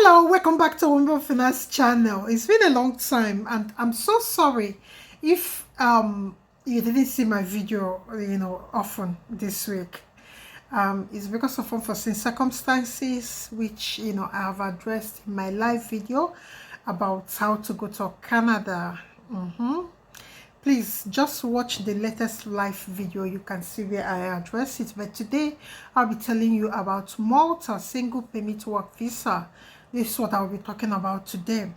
Hello, welcome back to Womiba Finance channel. It's been a long time and I'm so sorry if you didn't see my video often this week. It's because of unforeseen circumstances which I have addressed in my live video about how to go to Canada. Please just watch the latest live video. You can see where I address it, but today I'll be telling you about Malta single permit work visa. This is what I'll be talking about today,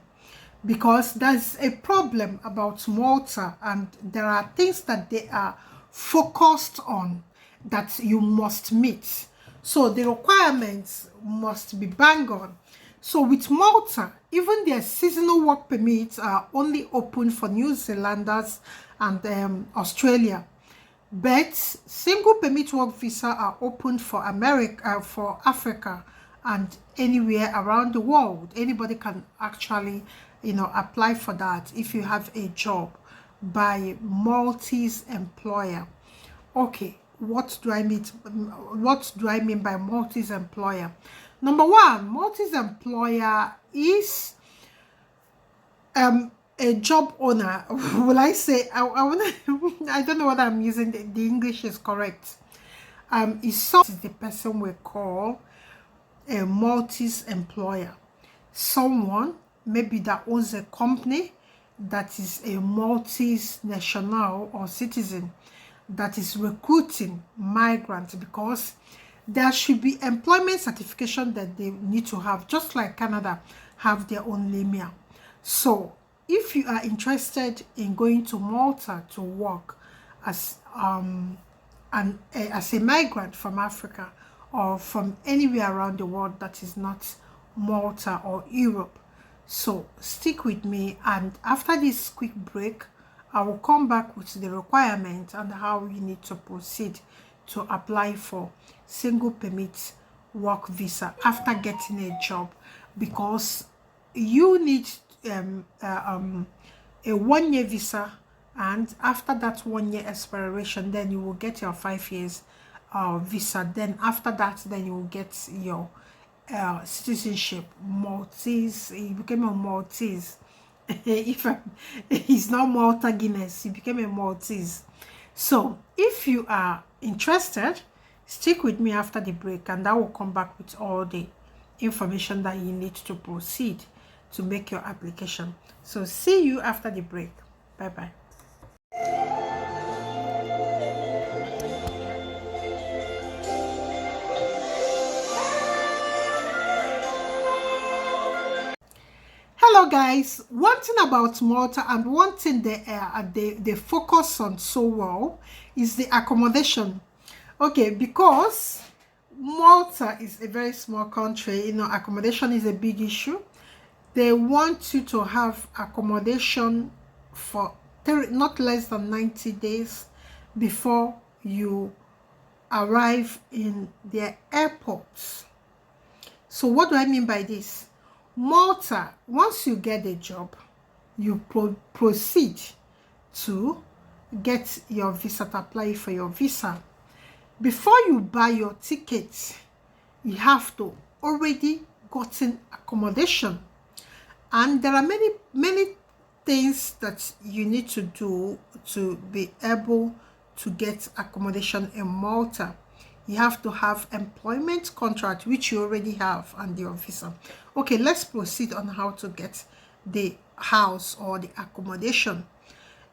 because there's a problem about Malta and there are things that they are focused on that you must meet. So the requirements must be bang on. So with Malta, even their seasonal work permits are only open for New Zealanders and Australia. But single permit work visa are open for America, for Africa, and anywhere around the world. Anybody can actually, apply for that if you have a job by Maltese employer. Okay, what do I mean? What do I mean by Maltese employer? Number one, Maltese employer is a job owner. Will I say? I don't know whether I'm using the English is correct. Is the person we call a Maltese employer. Someone maybe that owns a company that is a Maltese national or citizen that is recruiting migrants, because there should be employment certification that they need to have, just like Canada have their own LEMIA. So if you are interested in going to Malta to work as as a migrant from Africa or from anywhere around the world that is not Malta or Europe, so stick with me, and after this quick break I will come back with the requirement and how you need to proceed to apply for single permit work visa after getting a job, because you need a 1 year visa, and after that 1 year expiration then you will get your 5 years visa. Then after that then you will get your citizenship. Maltese, he became a Maltese. If he's not Malta Guinness, he became a Maltese. So if you are interested, stick with me after the break and I will come back with all the information that you need to proceed to make your application. So see you after the break. Bye bye. Hello guys, one thing about Malta and one thing they focus on so well is the accommodation. Okay, because Malta is a very small country, accommodation is a big issue. They want you to have accommodation for not less than 90 days before you arrive in their airports. So what do I mean by this? Malta, once you get a job, you proceed to get your visa, to apply for your visa. Before you buy your ticket, you have to already gotten accommodation, and there are many things that you need to do to be able to get accommodation in Malta. You have to have employment contract, which you already have, and your visa. Okay, let's proceed on how to get the house or the accommodation.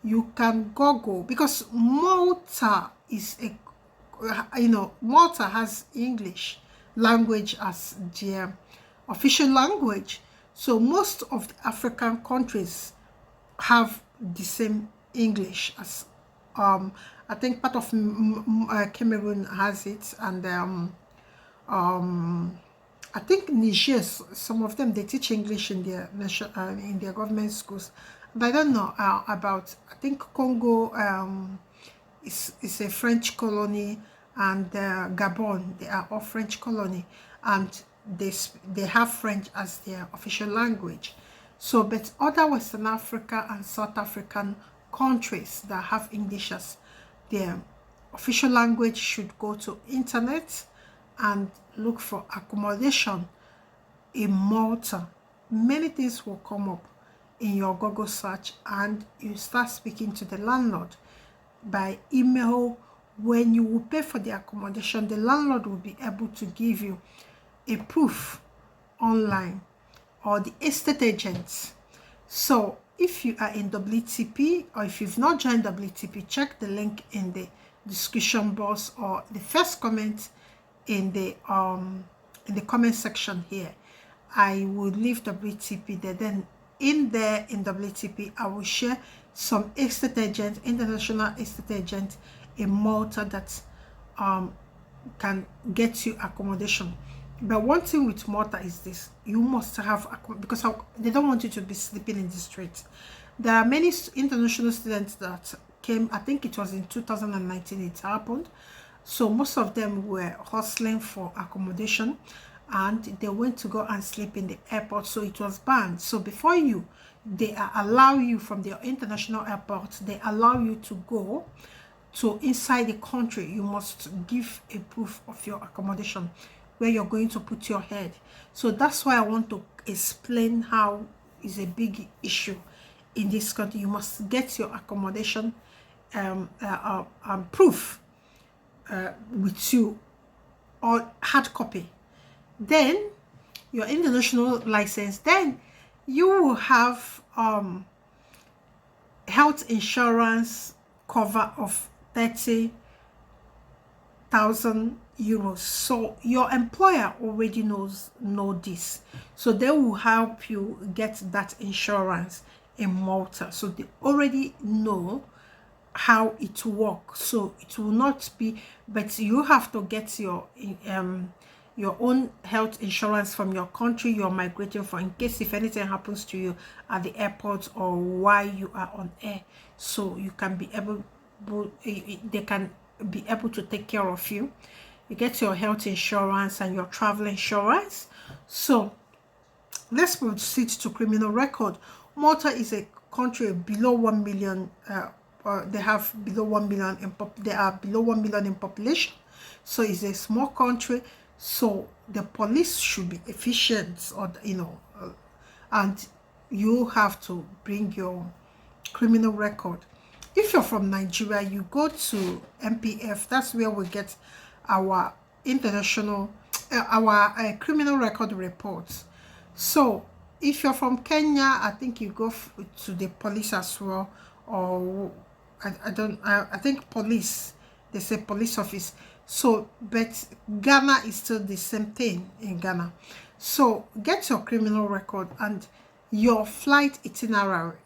You can Google, because Malta is Malta has English language as their official language. So most of the African countries have the same English as I think part of Cameroon has it, and I think Niger, some of them, they teach English in their in their government schools. But I don't know about, I think Congo is a French colony, and Gabon, they are all French colony, and they have French as their official language. So, but other Western Africa and South African countries that have English as their official language should go to internet and look for accommodation in Malta, many things will come up in your Google search, and you start speaking to the landlord by email. When you will pay for the accommodation, the landlord will be able to give you a proof online, or the estate agents. So if you are in WTP, or if you've not joined WTP, check the link in the description box or the first comment in the comment section here. I will leave WTP there. Then in there in WTP, I will share some estate agents, international estate agents in Malta that can get you accommodation. But one thing with Malta is this: you must have, because they don't want you to be sleeping in the streets. There are many international students that came, I think it was in 2019 it happened. So most of them were hustling for accommodation, and they went to go and sleep in the airport, so it was banned. So before they allow you from the international airport, they allow you to go to inside the country, you must give a proof of your accommodation, where you're going to put your head. So that's why I want to explain how it's a big issue in this country. You must get your accommodation proof with you, or hard copy. Then your international license. Then you will have health insurance cover of 30,000 euros. So your employer already know this, so they will help you get that insurance in Malta. So they already know how it works, so it will not be, but you have to get your own health insurance from your country you're migrating for, in case if anything happens to you at the airport or while you are on air, so you can be able, they can be able to take care of you. You get your health insurance and your travel insurance. So let's proceed to criminal record. Malta is a country below 1 million. They have below 1 million in they are below 1 million in population. So it's a small country. So the police should be efficient, or and you have to bring your criminal record. If you're from Nigeria, you go to MPF. That's where we get our international criminal record reports. So if you're from Kenya, I think you go to the police as well, or I think police, they say police office. So but Ghana is still the same thing in Ghana. So get your criminal record and your flight itinerary.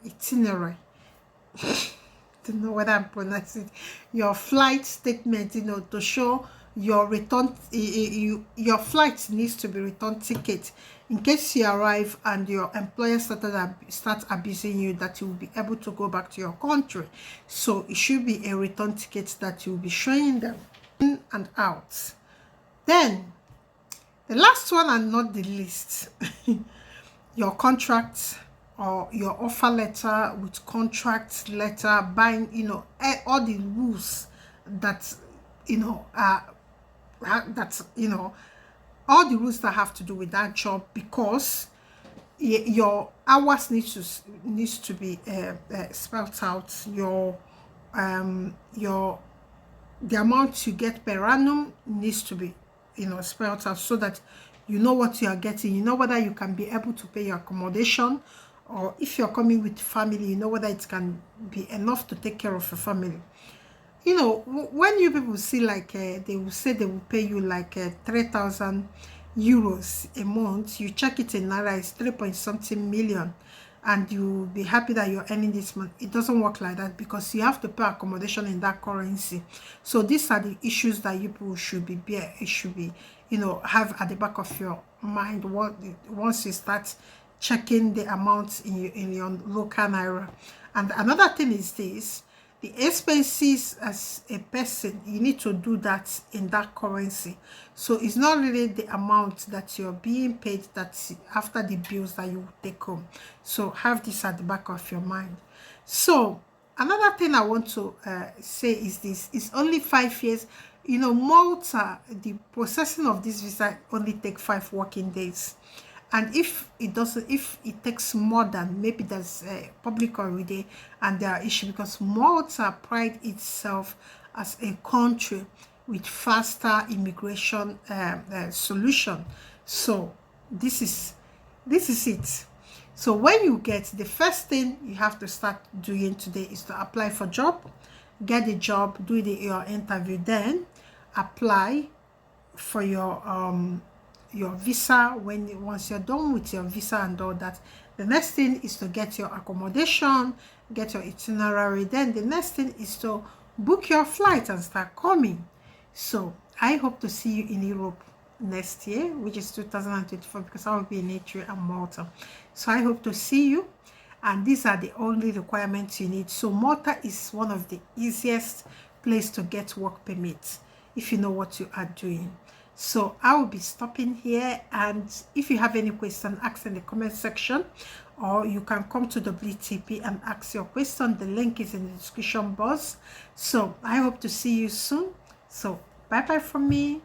Don't know whether I'm pronouncing it. Your flight statement, to show your return. Your flight needs to be return ticket, in case you arrive and your employer start abusing you, that you will be able to go back to your country. So it should be a return ticket that you will be showing them in and out. Then the last one and not the least, your contract or your offer letter with contract letter, buying, all the rules that all the rules that have to do with that job, because your hours needs to be spelled out. The amount you get per annum needs to be spelled out, so that you know what you are getting. You know whether you can be able to pay your accommodation, or if you're coming with family, you know whether it can be enough to take care of your family. When you people see, like they will say they will pay you like 3,000 euros a month, you check it in naira, it's 3 point something million, and you'll be happy that you're earning this month. It doesn't work like that, because you have to pay accommodation in that currency. So these are the issues that you people should be have at the back of your mind once you start checking the amounts in your local naira. And another thing is this: the expenses as a person, you need to do that in that currency. So it's not really the amount that you're being paid that's after the bills that you take home. So have this at the back of your mind. So another thing I want to say is this: it's only 5 years. Malta, the processing of this visa only take 5 working days. And if it doesn't, if it takes more than, maybe there's a public holiday and there are issues, because Malta pride itself as a country with faster immigration solution. So this is it. So when you get, the first thing you have to start doing today is to apply for job, get the job, do your interview, then apply for your visa. Once you're done with your visa and all that, the next thing is to get your accommodation, get your itinerary. Then the next thing is to book your flight and start coming. So I hope to see you in Europe next year, which is 2024, because I will be in Italy and Malta. So I hope to see you, and these are the only requirements you need. So Malta is one of the easiest place to get work permits if you know what you are doing. So I will be stopping here, and if you have any question, ask in the comment section, or you can come to WTP and ask your question. The link is in the description box. So I hope to see you soon. So bye bye from me.